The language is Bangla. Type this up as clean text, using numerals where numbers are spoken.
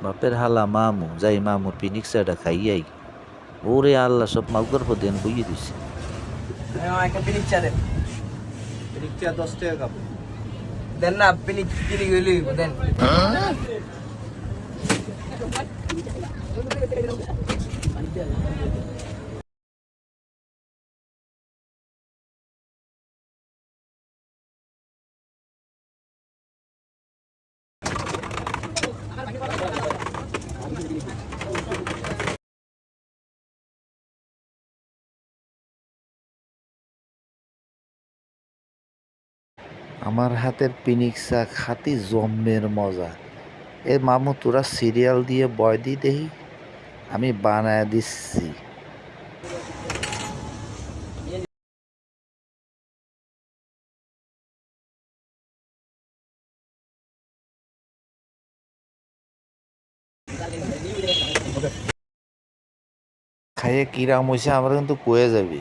বাপের হালা মামু যাই মামুর পিনিক চাটা খাইয়াই। ওরে আল্লাহ, সব মাউকার পদেন বইয়ে দিছে। একটা পিনিক চা দেন। পিনিক চা 10 টাকা কাপ। দেন না, পিনিক কিনে গেলি দেন। আমার হাতের পিনিক চা খাতি জম্মের মজা। এ মামু তোরা সিরিয়াল দিয়ে বয় দি দেহি, আমি বানায় দিচ্ছি। খাইয়ে কিরাম হয়েছে আমরা কিন্তু কয়ে যাবি।